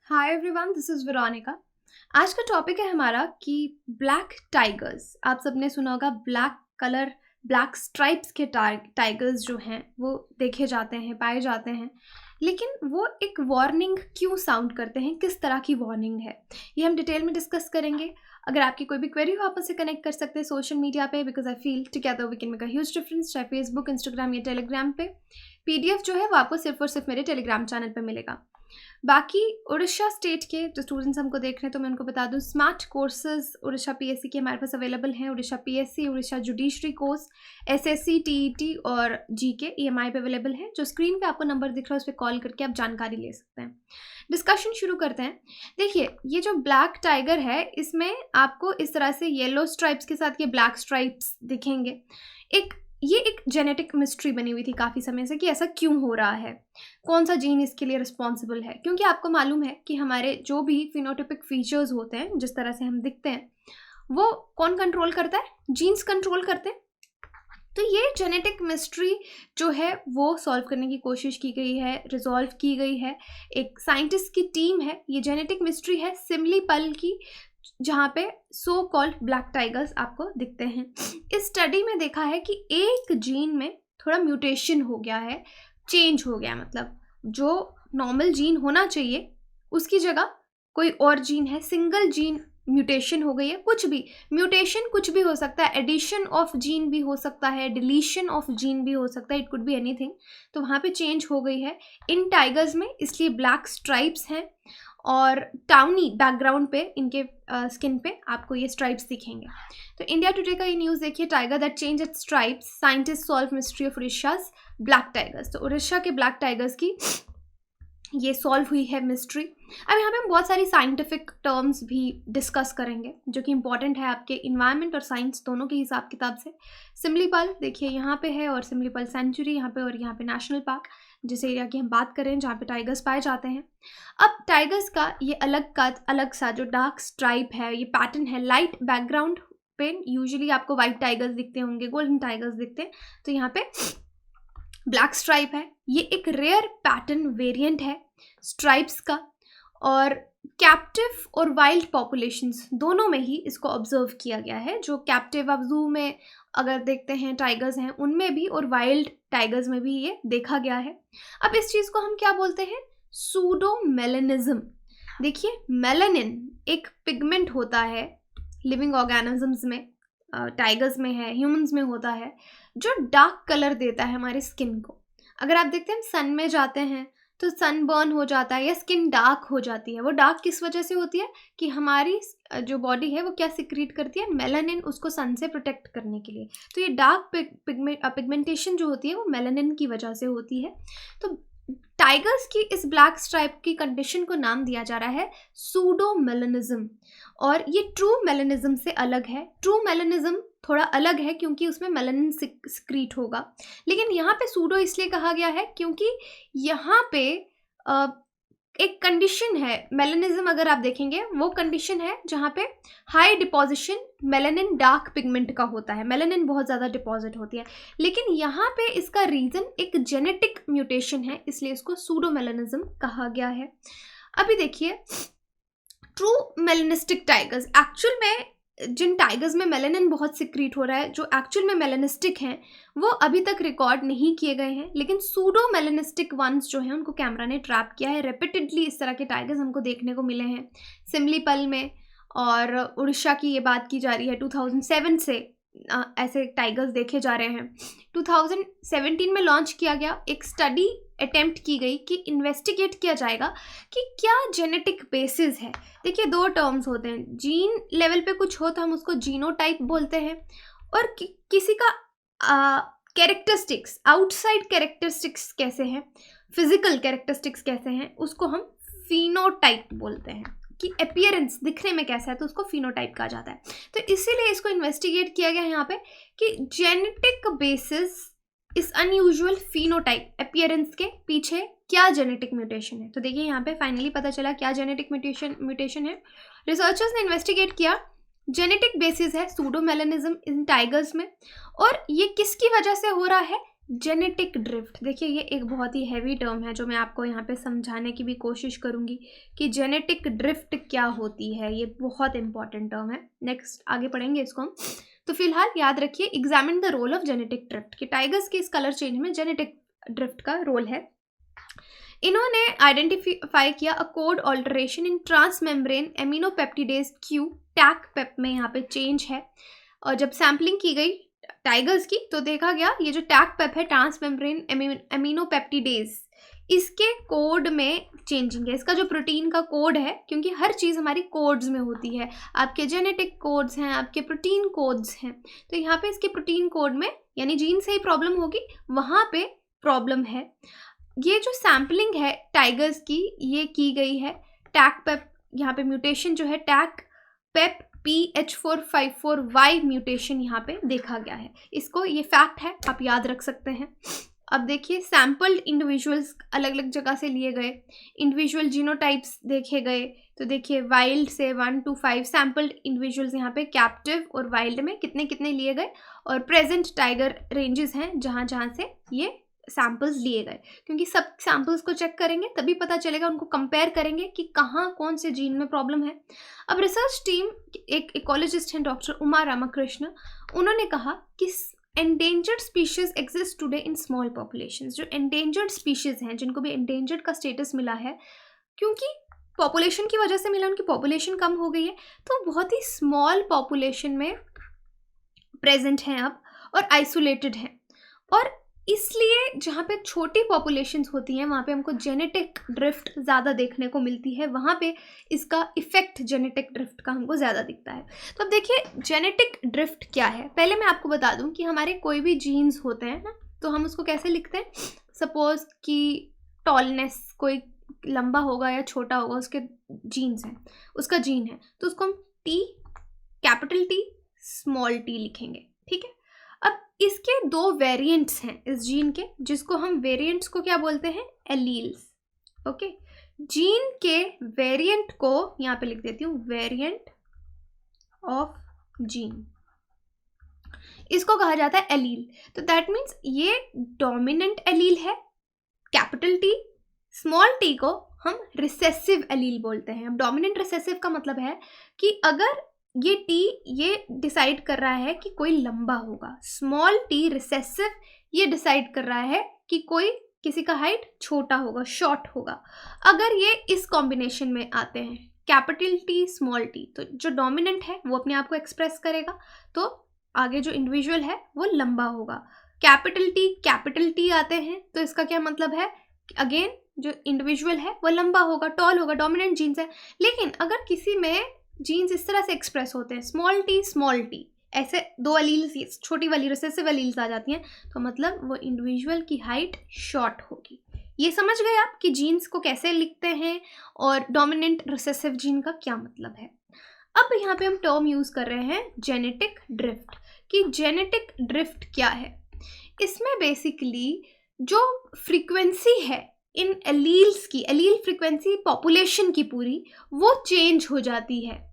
Hi everyone, this is Veronica. आज का topic है हमारा कि ब्लैक टाइगर्स। आप सबने सुना होगा ब्लैक कलर, ब्लैक स्ट्राइप्स के टाइगर्स जो हैं वो देखे जाते हैं, पाए जाते हैं। लेकिन वो एक वार्निंग क्यों साउंड करते हैं, किस तरह की वार्निंग है, ये हम डिटेल में डिस्कस करेंगे। अगर आपकी कोई भी क्वेरी हो आप मुझसे कनेक्ट कर सकते हैं सोशल मीडिया पे, because I feel together we can make a huge difference. चाहे फेसबुक, इंस्टाग्राम या टेलीग्राम पे। पीडीएफ जो है वो आपको सिर्फ और सिर्फ मेरे टेलीग्राम चैनल पे मिलेगा। बाकी उड़ीसा स्टेट के जो स्टूडेंट्स हमको देख रहे हैं तो मैं उनको बता दूं, स्मार्ट कोर्सेज उड़ीसा पीएससी के हमारे पास अवेलेबल हैं। Orissa PSC, Orissa judiciary course, SSC, TET और जीके ईएमआई पे अवेलेबल है। जो स्क्रीन पे आपको नंबर दिख रहा है उस पर कॉल करके आप जानकारी ले सकते हैं। डिस्कशन शुरू करते हैं। देखिए, ये जो ब्लैक टाइगर है इसमें आपको इस तरह से येलो स्ट्राइप्स के साथ ये ब्लैक स्ट्राइप्स दिखेंगे। ये एक जेनेटिक मिस्ट्री बनी हुई थी काफ़ी समय से कि ऐसा क्यों हो रहा है, कौन सा जीन इसके लिए रिस्पॉन्सिबल है। क्योंकि आपको मालूम है कि हमारे जो भी फिनोटिपिक फीचर्स होते हैं, जिस तरह से हम दिखते हैं, वो कौन कंट्रोल करता है? जीन्स कंट्रोल करते हैं। तो ये जेनेटिक मिस्ट्री जो है वो सॉल्व करने की कोशिश की गई है, रिजॉल्व की गई है। एक साइंटिस्ट की टीम है। ये जेनेटिक मिस्ट्री है सिमलीपल की, जहाँ पे सो कॉल्ड ब्लैक टाइगर्स आपको दिखते हैं। इस स्टडी में देखा है कि एक जीन में थोड़ा म्यूटेशन हो गया है, चेंज हो गया। मतलब जो नॉर्मल जीन होना चाहिए उसकी जगह कोई और जीन है, सिंगल जीन म्यूटेशन हो गई है। कुछ भी म्यूटेशन कुछ भी हो सकता है, एडिशन ऑफ जीन भी हो सकता है, डिलीशन ऑफ जीन भी हो सकता है, इट कुड बी एनीथिंग। तो वहाँ पे चेंज हो गई है इन टाइगर्स में, इसलिए ब्लैक स्ट्राइप्स हैं और टाउनी बैकग्राउंड पे इनके स्किन पे आपको ये स्ट्राइप्स दिखेंगे। तो इंडिया टुडे का ये न्यूज़ देखिए, tiger that change its stripes, scientist solve mystery of Orissa's black tigers. तो उड़ीसा के ब्लैक टाइगर्स की ये सॉल्व हुई है मिस्ट्री। अब यहाँ पे हम बहुत सारी साइंटिफिक टर्म्स भी डिस्कस करेंगे जो कि इंपॉर्टेंट है आपके इन्वायरमेंट और साइंस दोनों के हिसाब किताब से। सिमलीपल देखिए यहाँ पे है, और सिमलीपल सेंचुरी यहाँ पे, और यहाँ पे नेशनल पार्क जिस एरिया की हम बात करें जहाँ पे टाइगर्स पाए जाते हैं। अब टाइगर्स का ये अलग सा जो डार्क स्ट्राइप है, ये पैटर्न है लाइट बैकग्राउंड पे। यूजुअली आपको वाइट टाइगर्स दिखते होंगे, गोल्डन टाइगर्स दिखते हैं, तो यहाँ पे ब्लैक स्ट्राइप है। ये एक रेयर पैटर्न वेरिएंट है स्ट्राइप्स का, और कैप्टिव और वाइल्ड पॉपुलेशंस दोनों में ही इसको ऑब्जर्व किया गया है। जो कैप्टिव आप जू में अगर देखते हैं टाइगर्स हैं उनमें भी, और वाइल्ड टाइगर्स में भी ये देखा गया है। अब इस चीज़ को हम क्या बोलते हैं? सूडोमेलेनिज्म। देखिए, मेलानिन एक पिगमेंट होता है लिविंग ऑर्गेनिजम्स में, टाइगर्स में है, ह्यूमंस में होता है, जो डार्क कलर देता है हमारी स्किन को। अगर आप देखते हैं सन में जाते हैं तो सन बर्न हो जाता है या स्किन डार्क हो जाती है। वो डार्क किस वजह से होती है कि हमारी जो बॉडी है वो क्या सिक्रीट करती है? मेलानिन, उसको सन से प्रोटेक्ट करने के लिए। तो ये डार्क पिगमेंटेशन जो होती है वो मेलानिन की वजह से होती है। तो टाइगर्स की इस ब्लैक स्ट्राइप की कंडीशन को नाम दिया जा रहा है सूडोमेलानिज्म, और ये ट्रू मेलानिज्म से अलग है। ट्रू मेलानिज्म थोड़ा अलग है क्योंकि उसमें मेलानिन सिक्रीट होगा, लेकिन यहाँ पे सूडो इसलिए कहा गया है क्योंकि यहाँ पे एक कंडीशन है। मेलानिज्म अगर आप देखेंगे वो कंडीशन है जहाँ पे high deposition melanin dark pigment का होता है, मेलानिन बहुत ज़्यादा डिपॉजिट होती है। लेकिन यहाँ पे इसका रीज़न एक जेनेटिक म्यूटेशन है, इसलिए इसको सूडोमेलानिज्म कहा गया है। अभी देखिए, ट्रू मेलानिस्टिक टाइगर्स, एक्चुअल में जिन टाइगर्स में मेलानिन बहुत सिक्रीट हो रहा है, जो एक्चुअल में मेलानिस्टिक हैं, वो अभी तक रिकॉर्ड नहीं किए गए हैं। लेकिन सूडो मेलानिस्टिक वंस जो हैं उनको कैमरा ने ट्रैप किया है। रेपिटेडली इस तरह के टाइगर्स हमको देखने को मिले हैं सिमलीपल में, और उड़ीसा की ये बात की जा रही है 2007 से ऐसे टाइगर्स देखे जा रहे हैं। 2017 में लॉन्च किया गया एक स्टडी अटेम्प्ट की गई कि इन्वेस्टिगेट किया जाएगा कि क्या जेनेटिक बेसिस है। देखिए, दो टर्म्स होते हैं, जीन लेवल पे कुछ हो तो हम उसको जीनोटाइप बोलते हैं, और किसी का कैरेक्टरिस्टिक्स, आउटसाइड कैरेक्टरिस्टिक्स कैसे हैं, फिजिकल कैरेक्टरिस्टिक्स कैसे हैं, उसको हम फिनोटाइप बोलते हैं कि अपीयरेंस दिखने में कैसा है, तो उसको फिनोटाइप कहा जाता है। तो इसीलिए इसको इन्वेस्टिगेट किया गया यहाँ पे कि जेनेटिक बेसिस इस अनयूजुअल फिनोटाइप अपीयरेंस के पीछे क्या जेनेटिक म्यूटेशन है। तो देखिए, यहाँ पे फाइनली पता चला क्या जेनेटिक म्यूटेशन है। रिसर्चर्स ने इन्वेस्टिगेट किया, जेनेटिक बेसिस है सूडोमेलानिज्म इन टाइगर्स में, और ये किसकी वजह से हो रहा है? जेनेटिक ड्रिफ्ट, देखिए ये एक बहुत ही हैवी टर्म है जो मैं आपको यहाँ पे समझाने की भी कोशिश करूँगी कि जेनेटिक ड्रिफ्ट क्या होती है। ये बहुत इंपॉर्टेंट टर्म है, नेक्स्ट आगे पढ़ेंगे इसको हम। तो फिलहाल याद रखिए, examine the role of genetic drift, कि टाइगर्स के इस कलर चेंज में जेनेटिक ड्रिफ्ट का रोल है। इन्होंने आइडेंटिफाई किया a code alteration in transmembrane aminopeptidase Q, Taqpep में यहाँ पे चेंज है। और जब सैम्पलिंग की गई टाइगर्स की तो देखा गया ये जो टैक पेप है, ट्रांसमेम्ब्रेन एमिनोपेप्टिडेज, इसके कोड में चेंजिंग है। इसका जो प्रोटीन का कोड है, क्योंकि हर चीज़ हमारी कोड्स में होती है, आपके जेनेटिक कोड्स हैं, आपके प्रोटीन कोड्स हैं, तो यहाँ पे इसके प्रोटीन कोड में यानी जीन से ही प्रॉब्लम होगी, वहाँ पे प्रॉब्लम है। ये जो सैम्पलिंग है टाइगर्स की ये की गई है, टैक पेप यहाँ पे म्यूटेशन जो है टैक पेप PH454Y म्यूटेशन यहाँ पे देखा गया है। इसको, ये फैक्ट है, आप याद रख सकते हैं। अब देखिए, सैम्पल्ड इंडिविजुअल्स अलग अलग जगह से लिए गए, इंडिविजुअल जीनोटाइप्स देखे गए। तो देखिए वाइल्ड से 1 to 5 सैम्पल्ड इंडिविजुअल्स यहाँ पे कैप्टिव और वाइल्ड में कितने कितने लिए गए, और प्रेजेंट टाइगर रेंजेस हैं जहाँ जहाँ से ये सैम्पल्स लिए गए, क्योंकि सब सैम्पल्स को चेक करेंगे तभी पता चलेगा, उनको कंपेयर करेंगे कि कहाँ कौन से जीन में प्रॉब्लम है। अब रिसर्च टीम, एक इकोलॉजिस्ट हैं डॉक्टर उमा रामकृष्ण, उन्होंने कहा कि endangered species exist today in small populations. जो एंडेंजर्ड स्पीशीज हैं, जिनको भी एंडेंजर्ड का स्टेटस मिला है, क्योंकि पॉपुलेशन की वजह से मिला, उनकी पॉपुलेशन कम हो गई है, तो बहुत ही स्मॉल पॉपुलेशन में प्रेजेंट हैं अब और आइसोलेटेड हैं। और इसलिए जहाँ पे छोटी पॉपुलेशंस होती हैं वहाँ पे हमको जेनेटिक ड्रिफ्ट ज़्यादा देखने को मिलती है, वहाँ पे इसका इफ़ेक्ट जेनेटिक ड्रिफ्ट का हमको ज़्यादा दिखता है। तो अब देखिए जेनेटिक ड्रिफ्ट क्या है। पहले मैं आपको बता दूँ कि हमारे कोई भी जीन्स होते हैं ना, तो हम उसको कैसे लिखते हैं। सपोज़ कि टॉलनेस, कोई लंबा होगा या छोटा होगा, उसके जीन्स हैं, उसका जीन है, तो उसको हम T, capital T, small t लिखेंगे, ठीक है। अब इसके 2 वेरिएंट्स हैं इस जीन के, जिसको हम वेरिएंट्स को क्या बोलते हैं, एलील्स। ओके, जीन के वेरिएंट को यहाँ पे लिख देती हूँ, वेरिएंट ऑफ जीन, इसको कहा जाता है एलील। तो दैट मीन्स ये डोमिनेंट एलील है, कैपिटल T। स्मॉल t को हम रिसेसिव एलील बोलते हैं। अब डोमिनेंट रिसेसिव का मतलब है कि अगर ये T ये डिसाइड कर रहा है कि कोई लंबा होगा, स्मॉल t रिसेसिव ये डिसाइड कर रहा है कि कोई किसी का हाइट छोटा होगा, शॉर्ट होगा। अगर ये इस कॉम्बिनेशन में आते हैं, कैपिटल T स्मॉल t, तो जो डोमिनेंट है वो अपने आप को एक्सप्रेस करेगा, तो आगे जो इंडिविजुअल है वो लंबा होगा। कैपिटल T आते हैं तो इसका क्या मतलब है, अगेन जो इंडिविजुअल है वो लंबा होगा, टॉल होगा, डोमिनेंट जीन्स है। लेकिन अगर किसी में जीन्स इस तरह से एक्सप्रेस होते हैं, स्मॉल t, ऐसे 2 एलील्स, छोटी वाली रिसेसिव एलील्स आ जाती हैं, तो मतलब वो इंडिविजुअल की हाइट शॉर्ट होगी। ये समझ गए आप कि जीन्स को कैसे लिखते हैं और डोमिनेंट रिसेसिव जीन का क्या मतलब है। अब यहाँ पे हम टर्म यूज कर रहे हैं जेनेटिक ड्रिफ्ट, कि जेनेटिक ड्रिफ्ट क्या है। इसमें बेसिकली जो फ्रीक्वेंसी है इन एलील्स की, एलील फ्रीक्वेंसी पॉपुलेशन की पूरी, वो चेंज हो जाती है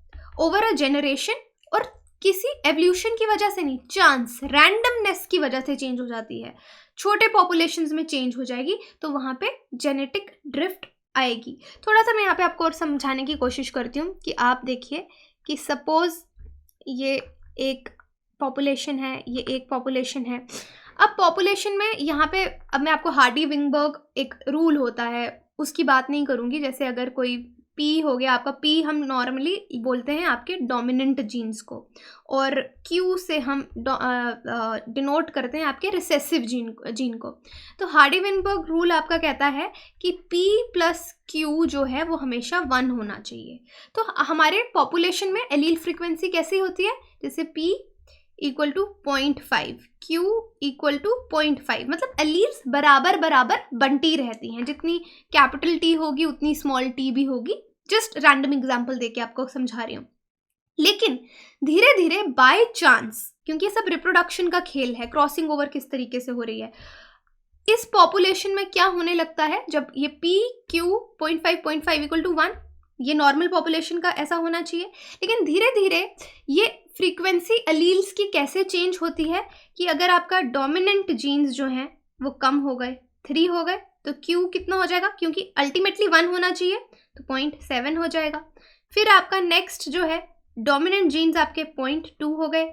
ओवर अ जेनरेशन, और किसी एवोल्यूशन की वजह से नहीं, चांस, रैंडमनेस की वजह से चेंज हो जाती है। छोटे पॉपुलेशंस में चेंज हो जाएगी तो वहाँ पे जेनेटिक ड्रिफ्ट आएगी। थोड़ा सा मैं यहाँ पे आपको और समझाने की कोशिश करती हूँ कि आप देखिए कि सपोज ये एक पॉपुलेशन है, ये एक पॉपुलेशन है। अब पॉपुलेशन में यहाँ पे, अब मैं आपको हार्डी विंगबर्ग एक रूल होता है उसकी बात नहीं करूँगी। जैसे अगर कोई P हो गया आपका, P हम नॉर्मली बोलते हैं आपके डोमिनेंट जीन्स को, और Q से हम डिनोट करते हैं आपके रिसेसिव जीन को। तो हार्डी विंगबर्ग रूल आपका कहता है कि P + Q जो है वो हमेशा 1 होना चाहिए। तो हमारे पॉपुलेशन में एलील फ्रीक्वेंसी कैसी होती है, जैसे P = 0.5, Q = 0.5, मतलब एलील्स बराबर बराबर बनती रहती हैं। जितनी कैपिटल T होगी उतनी स्मॉल t भी होगी। जस्ट रैंडम एग्जांपल देके आपको समझा रही हूँ। लेकिन धीरे धीरे बाय चांस, क्योंकि ये सब रिप्रोडक्शन का खेल है, क्रॉसिंग ओवर किस तरीके से हो रही है, इस पॉपुलेशन में क्या होने लगता है, जब ये P Q 0.5 = 1, ये नॉर्मल पॉपुलेशन का ऐसा होना चाहिए। लेकिन धीरे धीरे ये फ्रीक्वेंसी एलील्स की कैसे चेंज होती है कि अगर आपका डोमिनेंट जीन्स जो हैं वो कम हो गए, 3 हो गए, तो Q कितना हो जाएगा, क्योंकि अल्टीमेटली 1 होना चाहिए, तो 0.7 हो जाएगा। फिर आपका नेक्स्ट जो है, डोमिनेंट जीन्स आपके 0.2 हो गए,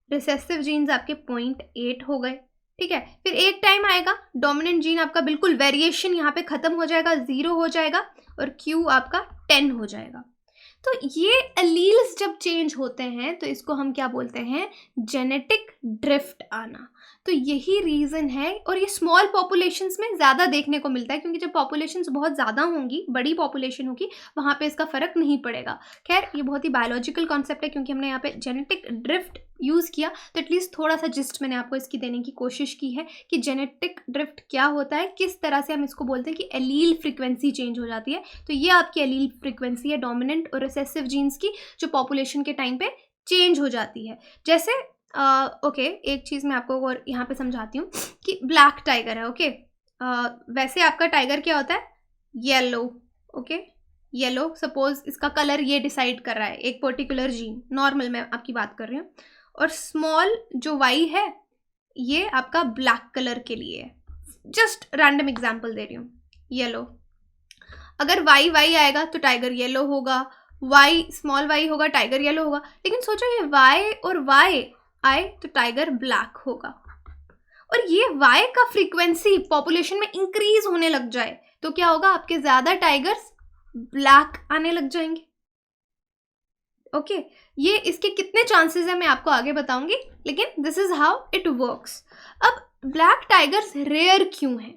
रिसेसिव जीन्स आपके 0.8 हो गए, ठीक है। फिर एक टाइम आएगा डोमिनेंट जीन आपका बिल्कुल वेरिएशन यहाँ पे खत्म हो जाएगा, 0 हो जाएगा, और Q आपका 10 हो जाएगा। तो ये एलील्स जब चेंज होते हैं तो इसको हम क्या बोलते हैं, जेनेटिक ड्रिफ्ट आना। तो यही रीज़न है, और ये स्मॉल पॉपुलेशंस में ज़्यादा देखने को मिलता है, क्योंकि जब पॉपुलेशंस बहुत ज़्यादा होंगी, बड़ी पॉपुलेशन होगी, वहाँ पे इसका फ़र्क नहीं पड़ेगा। खैर ये बहुत ही बायोलॉजिकल कॉन्सेप्ट है, क्योंकि हमने यहाँ पे जेनेटिक ड्रिफ्ट यूज़ किया, तो एटलीस्ट थोड़ा सा जिस्ट मैंने आपको इसकी देने की कोशिश की है कि जेनेटिक ड्रिफ्ट क्या होता है, किस तरह से हम इसको बोलते हैं कि एलील फ्रिक्वेंसी चेंज हो जाती है। तो ये आपकी एलील फ्रिक्वेंसी है डोमिनेंट और रिसेसिव जीन्स की, जो पॉपुलेशन के टाइम पे चेंज हो जाती है। जैसे ओके, एक चीज़ मैं आपको और यहाँ पे समझाती हूँ कि ब्लैक टाइगर है, ओके। वैसे आपका टाइगर क्या होता है, येलो, ओके, येलो। सपोज इसका कलर ये डिसाइड कर रहा है, एक पर्टिकुलर जीन, नॉर्मल मैं आपकी बात कर रही हूँ। और स्मॉल जो वाई है, ये आपका ब्लैक कलर के लिए है। जस्ट रैंडम एग्जांपल दे रही हूँ, येलो। अगर वाई वाई आएगा तो टाइगर येलो होगा, वाई स्मॉल वाई होगा, टाइगर येलो होगा। लेकिन सोचो ये वाई और वाई आए तो टाइगर ब्लैक होगा, और ये वाई का फ्रीक्वेंसी पॉपुलेशन में इंक्रीज होने लग जाए तो क्या होगा, आपके ज्यादा टाइगर्स ब्लैक आने लग जाएंगे, ओके। ये इसके कितने चांसेस है मैं आपको आगे बताऊंगी, लेकिन this is how it works. अब ब्लैक टाइगर्स रेयर क्यों हैं,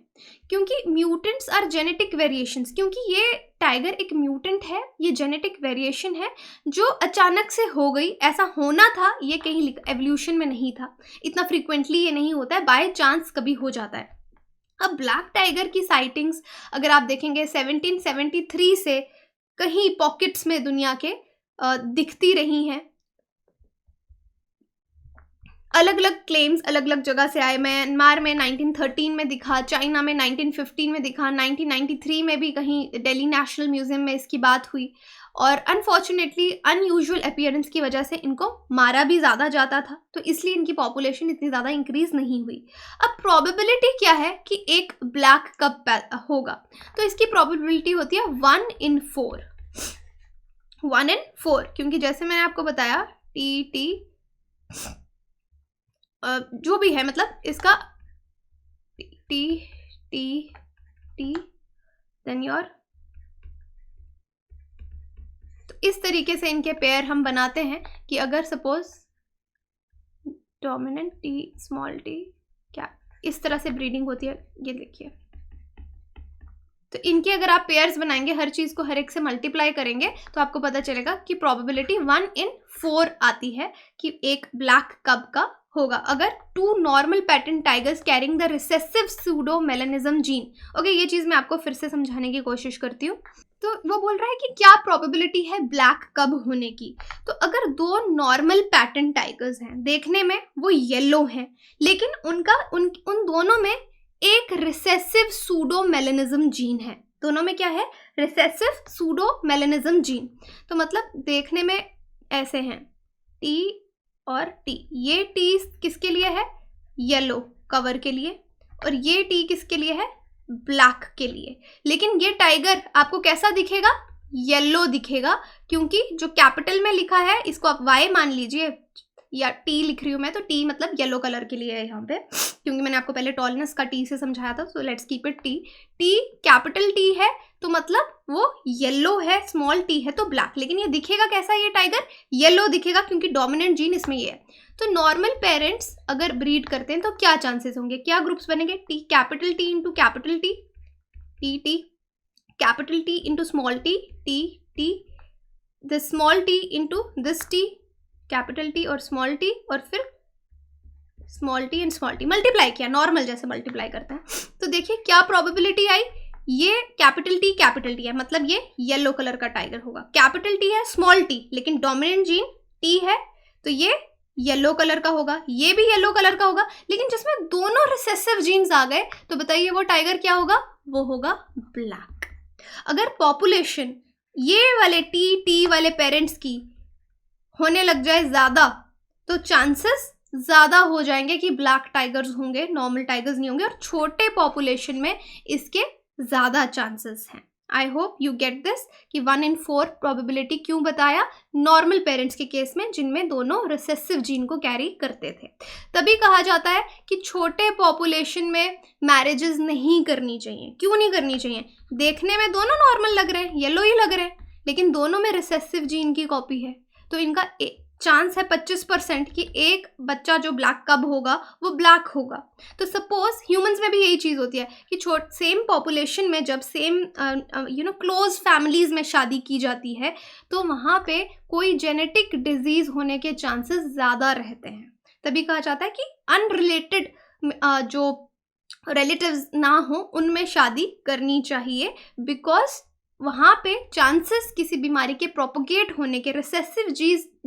क्योंकि म्यूटेंट्स आर जेनेटिक वेरिएशंस, क्योंकि ये टाइगर एक म्यूटेंट है, ये जेनेटिक वेरिएशन है जो अचानक से हो गई। ऐसा होना था, ये कहीं एवोल्यूशन में नहीं था, इतना फ्रीक्वेंटली ये नहीं होता है, बाय चांस कभी हो जाता है। अब ब्लैक टाइगर की साइटिंग्स अगर आप देखेंगे 1773 से कहीं पॉकेट्स में दुनिया के दिखती रही हैं। अलग अलग क्लेम्स अलग अलग जगह से आए। म्यांमार में 1913 में दिखा, चाइना में 1915 में दिखा, 1993 में भी कहीं दिल्ली नेशनल म्यूजियम में इसकी बात हुई, और अनफॉर्चुनेटली अनयूजुअल अपीयरेंस की वजह से इनको मारा भी ज़्यादा जाता था, तो इसलिए इनकी पॉपुलेशन इतनी ज़्यादा इंक्रीज नहीं हुई। अब प्रोबेबिलिटी क्या है कि एक ब्लैक कब होगा, तो इसकी प्रोबेबिलिटी होती है 1 in 4, 1 in 4, क्योंकि जैसे मैंने आपको बताया टी जो भी है, मतलब इसका T T T then your, तो इस तरीके से इनके पेयर हम बनाते हैं कि अगर suppose dominant T small T, क्या इस तरह से ब्रीडिंग होती है, ये देखिए। तो इनके अगर आप पेयर्स बनाएंगे, हर चीज़ को हर एक से मल्टीप्लाई करेंगे, तो आपको पता चलेगा कि प्रोबेबिलिटी 1 in 4 आती है कि एक ब्लैक कब का होगा, अगर 2 normal pattern tigers carrying the recessive pseudo melanism gene. Okay, ये चीज़ मैं आपको फिर से समझाने की कोशिश करती हूँ। तो वो बोल रहा है कि क्या प्रोबेबिलिटी है ब्लैक कब होने की। तो अगर 2 नॉर्मल पैटर्न टाइगर्स हैं, देखने में वो येलो हैं, लेकिन उन दोनों में एक रिसेसिव सूडो मेलानिज्म जीन है। दोनों में क्या है, रिसेसिव सूडो मेलानिज्म जीन। तो मतलब देखने में ऐसे हैं, टी और टी। ये टी किसके लिए है, येलो कवर के लिए, और ये टी किसके लिए है, ब्लैक के लिए। लेकिन ये टाइगर आपको कैसा दिखेगा, येलो दिखेगा, क्योंकि जो कैपिटल में लिखा है इसको आप वाई मान लीजिए, या टी लिख रही हूँ मैं, तो टी मतलब येलो कलर के लिए है यहाँ पे, क्योंकि मैंने आपको पहले टॉलनेस का टी से समझाया था, so let's keep it T. T capital T है तो मतलब वो येलो है, स्मॉल टी है तो ब्लैक। लेकिन ये दिखेगा कैसा, ये टाइगर येलो दिखेगा, क्योंकि डोमिनेंट जीन इसमें ये है। तो नॉर्मल पेरेंट्स अगर ब्रीड करते हैं तो क्या चांसेस होंगे, क्या ग्रुप्स बनेंगे, T capital T into capital T, T T capital T into small T, T T, this small T into this T, capital T और स्मॉल टी, और फिर small T and small T multiply किया, normal जैसे multiply करते हैं। तो देखिए क्या प्रोबेबिलिटी आई, ये कैपिटल टी है, मतलब ये येलो कलर का टाइगर होगा। कैपिटल टी है, स्मॉल टी, लेकिन डोमिनेंट जीन टी है, तो ये येलो कलर का होगा, ये भी येलो कलर का होगा। लेकिन जिसमें दोनों रिसेसिव जीन्स आ गए तो बताइए वो टाइगर क्या होगा, वो होगा ब्लैक। अगर पॉपुलेशन ये वाले टी वाले पेरेंट्स की होने लग जाए ज़्यादा, तो चांसेस ज़्यादा हो जाएंगे कि ब्लैक टाइगर्स होंगे, नॉर्मल टाइगर्स नहीं होंगे, और छोटे पॉपुलेशन में इसके ज़्यादा चांसेस हैं। I hope you get this कि 1 in 4 प्रोबेबिलिटी क्यों बताया नॉर्मल पेरेंट्स के केस में जिनमें दोनों रिसेसिव जीन को कैरी करते थे। तभी कहा जाता है कि छोटे पॉपुलेशन में मैरिजेस नहीं करनी चाहिए। क्यों नहीं करनी चाहिए? देखने में दोनों नॉर्मल लग रहे हैं, येलो ही लग रहे हैं, लेकिन दोनों में रिसेसिव जीन की कॉपी है, तो इनका चांस है 25% कि एक बच्चा जो ब्लैक कब होगा वो ब्लैक होगा। तो सपोज ह्यूमंस में भी यही चीज़ होती है कि सेम पॉपुलेशन में जब सेम क्लोज फैमिलीज में शादी की जाती है तो वहाँ पे कोई जेनेटिक डिजीज होने के चांसेस ज़्यादा रहते हैं। तभी कहा जाता है कि अनरिलेटेड जो रिलेटिव्स ना हो उनमें शादी करनी चाहिए, बिकॉज वहाँ पे चांसेस किसी बीमारी के प्रोपोगेट होने के, रिसेसिव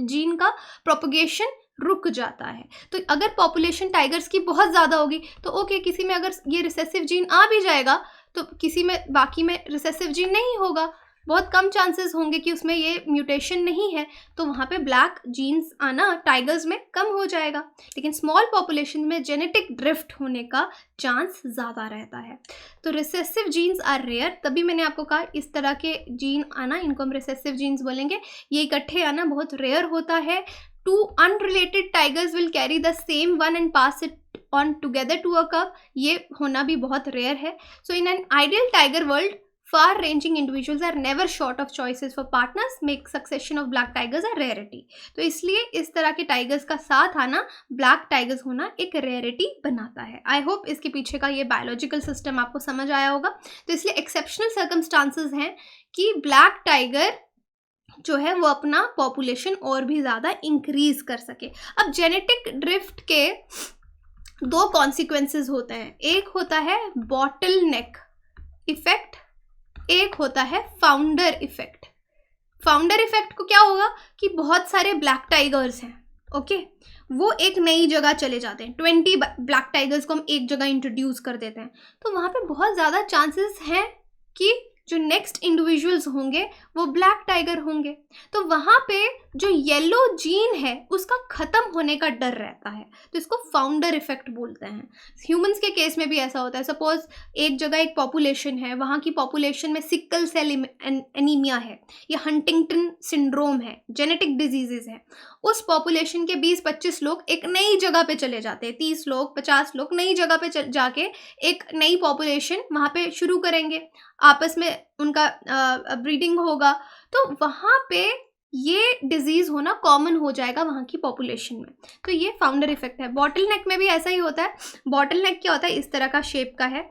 जीन का प्रोपोगेशन रुक जाता है। तो अगर पॉपुलेशन टाइगर्स की बहुत ज़्यादा होगी तो ओके, किसी में अगर ये रिसेसिव जीन आ भी जाएगा तो किसी में बाकी में रिसेसिव जीन नहीं होगा, बहुत कम चांसेस होंगे कि उसमें ये म्यूटेशन नहीं है, तो वहाँ पे ब्लैक जीन्स आना टाइगर्स में कम हो जाएगा। लेकिन स्मॉल पॉपुलेशन में जेनेटिक ड्रिफ्ट होने का चांस ज़्यादा रहता है। तो रिसेसिव जीन्स आर रेयर, तभी मैंने आपको कहा इस तरह के जीन आना, इनको हम रिसेसिव जीन्स बोलेंगे, ये इकट्ठे आना बहुत रेयर होता है। 2 unrelated tigers will carry the same one and pass it on together to a cub, ये होना भी बहुत रेयर है। So in an ideal tiger world, far-ranging individuals are never short of choices for partners, make succession of black tigers a rarity। तो इसलिए इस तरह के टाइगर्स का साथ आना, ब्लैक टाइगर्स होना एक रेयरिटी बनाता है। आई होप इसके पीछे का ये बायोलॉजिकल सिस्टम आपको समझ आया होगा। तो इसलिए एक्सेप्शनल सर्कमस्टांसेस हैं कि ब्लैक टाइगर जो है वो अपना पॉपुलेशन और भी ज़्यादा इंक्रीज कर सके। अब जेनेटिक ड्रिफ्ट के 2 कॉन्सिक्वेंसेस होते हैं, एक होता है बॉटल नेक इफेक्ट, एक होता है फाउंडर इफेक्ट। फाउंडर इफेक्ट को क्या होगा कि बहुत सारे ब्लैक टाइगर्स हैं, ओके, वो एक नई जगह चले जाते हैं, 20 ब्लैक टाइगर्स को हम एक जगह इंट्रोड्यूस कर देते हैं, तो वहाँ पे बहुत ज़्यादा चांसेस हैं कि जो नेक्स्ट इंडिविजुअल्स होंगे वो ब्लैक टाइगर होंगे। तो वहाँ पे जो येलो जीन है उसका ख़त्म होने का डर रहता है, तो इसको फाउंडर इफेक्ट बोलते हैं। ह्यूमंस के केस में भी ऐसा होता है। सपोज एक जगह एक पॉपुलेशन है, वहाँ की पॉपुलेशन में सिकल सेल एनीमिया है या हंटिंगटन सिंड्रोम है, जेनेटिक डिजीजेज है, उस पॉपुलेशन के 20-25 लोग एक नई जगह पे चले जाते हैं, 30 लोग 50 लोग नई जगह पे जाके एक नई पॉपुलेशन वहाँ पे शुरू करेंगे, आपस में उनका ब्रीडिंग होगा, तो वहाँ पे ये डिजीज़ होना कॉमन हो जाएगा वहाँ की पॉपुलेशन में। तो ये फाउंडर इफेक्ट है। बॉटल नेक में भी ऐसा ही होता है। बॉटल नेक क्या होता है, इस तरह का शेप का है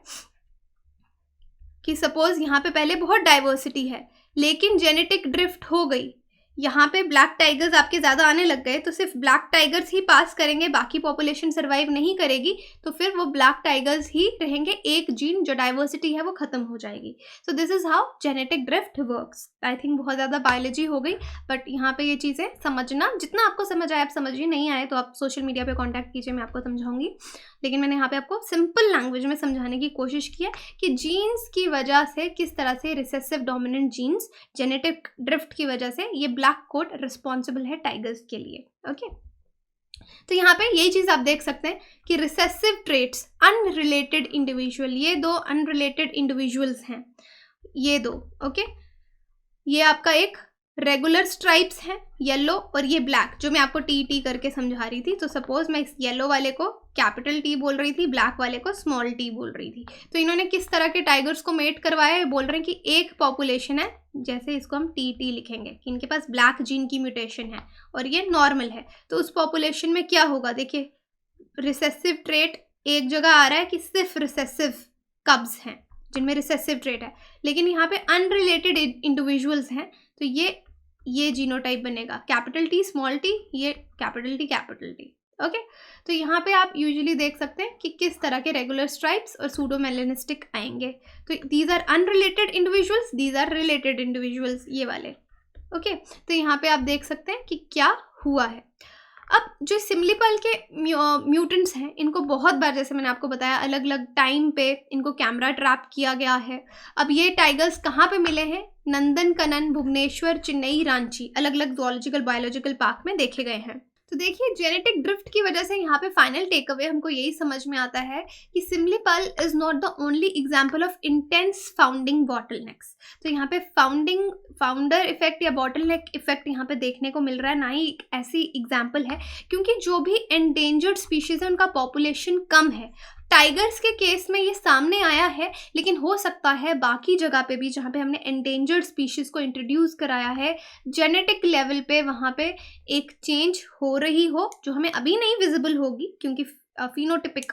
कि सपोज यहाँ पे पहले बहुत डाइवर्सिटी है लेकिन जेनेटिक ड्रिफ्ट हो गई, यहाँ पे ब्लैक टाइगर्स आपके ज़्यादा आने लग गए तो सिर्फ ब्लैक टाइगर्स ही पास करेंगे, बाकी पॉपुलेशन सर्वाइव नहीं करेगी, तो फिर वो ब्लैक टाइगर्स ही रहेंगे, एक जीन जो डाइवर्सिटी है वो ख़त्म हो जाएगी। So this is how genetic drift works. I think बहुत ज़्यादा बायोलॉजी हो गई, बट यहाँ पे ये चीज़ें समझना, जितना आपको समझ आए आप समझिए, नहीं आए तो आप सोशल मीडिया पे कांटेक्ट कीजिए, मैं आपको समझाऊंगी। लेकिन मैंने यहाँ पे आपको सिंपल लैंग्वेज में समझाने की कोशिश की है कि जीन्स की वजह से किस तरह से recessive dominant genes, genetic drift की वजह से ये ब्लैक कोट रिस्पॉन्सिबल है टाइगर्स के लिए। ओके, तो यहाँ पे यही चीज़ आप देख सकते हैं कि रिसेसिव ट्रेट्स, अनरिलेटेड इंडिविजुअल, ये 2 अनरिलेटेड इंडिविजुअल्स हैं, ये 2, ओके, ये आपका एक रेगुलर स्ट्राइप्स हैं येलो और ये ब्लैक, जो मैं आपको टी करके समझा रही थी। तो सपोज मैं इस येलो वाले को कैपिटल T बोल रही थी, ब्लैक वाले को स्मॉल t बोल रही थी, तो इन्होंने किस तरह के टाइगर्स को मेट करवाया है, बोल रहे हैं कि एक पॉपुलेशन है, जैसे इसको हम टी लिखेंगे कि इनके पास ब्लैक जीन की म्यूटेशन है और ये नॉर्मल है, तो उस पॉपुलेशन में क्या होगा, देखिए रिसेसिव ट्रेट एक जगह आ रहा है कि सिर्फ रिसेसिव कब्स हैं जिनमें रिसेसिव ट्रेट है, लेकिन यहाँ पे अनरिलेटेड इंडिविजुअल्स हैं, तो ये जीनोटाइप बनेगा कैपिटल T स्मॉल t, ये कैपिटल T। ओके, तो यहाँ पे आप यूजुअली देख सकते हैं कि किस तरह के रेगुलर स्ट्राइप्स और सूडोमेलेनिस्टिक आएंगे। तो these are unrelated individuals, these are related individuals, ये वाले। ओके, तो यहाँ पे आप देख सकते हैं कि क्या हुआ है। अब जो सिम्लीपल के म्यूटेंट्स हैं, इनको बहुत बार, जैसे मैंने आपको बताया, अलग अलग टाइम पे इनको कैमरा ट्रैप किया गया है। अब ये टाइगर्स कहाँ पे मिले हैं, नंदनकनन, भुवनेश्वर, चेन्नई, रांची, अलग अलग जूलॉजिकल बायोलॉजिकल पार्क में देखे गए हैं। तो देखिए, जेनेटिक ड्रिफ्ट की वजह से यहाँ पे फाइनल टेक अवे हमको यही समझ में आता है कि Similipal is not the only example of intense founding bottlenecks. तो यहाँ पे फाउंडर इफेक्ट या बॉटलनेक इफेक्ट यहाँ पे देखने को मिल रहा है, ना ही एक ऐसी एग्जाम्पल है, क्योंकि जो भी एंडेंजर्ड स्पीशीज है उनका पॉपुलेशन कम है। टाइगर्स के केस में ये सामने आया है, लेकिन हो सकता है बाकी जगह पे भी जहाँ पे हमने एंडेंजर्ड स्पीशीज को इंट्रोड्यूस कराया है, जेनेटिक लेवल पे वहाँ पे एक चेंज हो रही हो, जो हमें अभी नहीं विजिबल होगी, क्योंकि फिनोटिपिक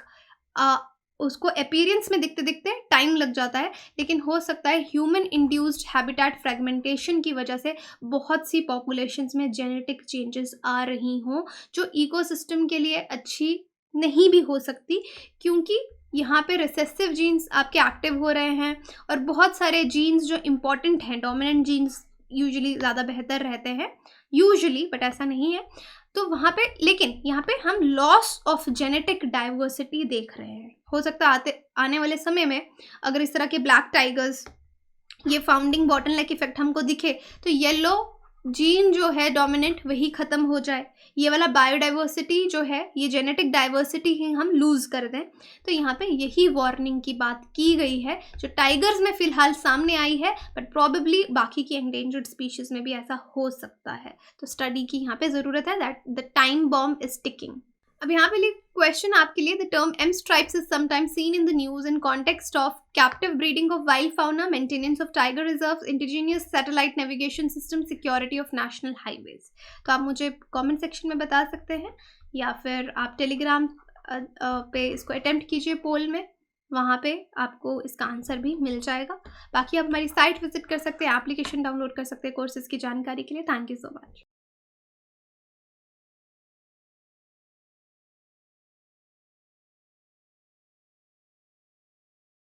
उसको अपीयरेंस में दिखते दिखते टाइम लग जाता है। लेकिन हो सकता है ह्यूमन इंड्यूस्ड हैबिटेट फ्रेगमेंटेशन की वजह से बहुत सी पॉपुलेशंस में जेनेटिक चेंजेस आ रही हों, जो इकोसिस्टम के लिए अच्छी नहीं भी हो सकती, क्योंकि यहाँ पे रिसेसिव जीन्स आपके एक्टिव हो रहे हैं, और बहुत सारे जीन्स जो इम्पॉर्टेंट हैं, डोमिनेंट जीन्स यूजुअली ज़्यादा बेहतर रहते हैं, यूजुअली, बट ऐसा नहीं है। तो वहाँ पे, लेकिन यहाँ पे हम लॉस ऑफ जेनेटिक डाइवर्सिटी देख रहे हैं। हो सकता है आने वाले समय में अगर इस तरह के ब्लैक टाइगर्स, ये फाउंडिंग बॉटलनेक इफेक्ट हमको दिखे, तो येलो जीन जो है डोमिनेंट वही खत्म हो जाए, ये वाला बायोडाइवर्सिटी जो है, ये जेनेटिक डाइवर्सिटी ही हम लूज कर दें। तो यहाँ पे यही वार्निंग की बात की गई है, जो टाइगर्स में फिलहाल सामने आई है, बट प्रॉबेबली बाकी की एंडेंजर्ड स्पीशीज में भी ऐसा हो सकता है। तो स्टडी की यहाँ पे ज़रूरत है, that the time bomb is ticking. अब यहाँ पे क्वेश्चन आपके लिए, the term M stripes is sometimes seen in the news in context of captive breeding of wild fauna, maintenance of tiger reserves, indigenous satellite navigation system, security of national highways. तो आप मुझे comment section में बता सकते हैं, या फिर आप टेलीग्राम पे इसको अटेम्प्ट कीजिए पोल में, वहाँ पे आपको इसका आंसर भी मिल जाएगा। बाकी आप हमारी साइट विजिट कर सकते हैं, एप्लीकेशन डाउनलोड कर सकते हैं कोर्सेज की जानकारी के लिए। Thank you so much.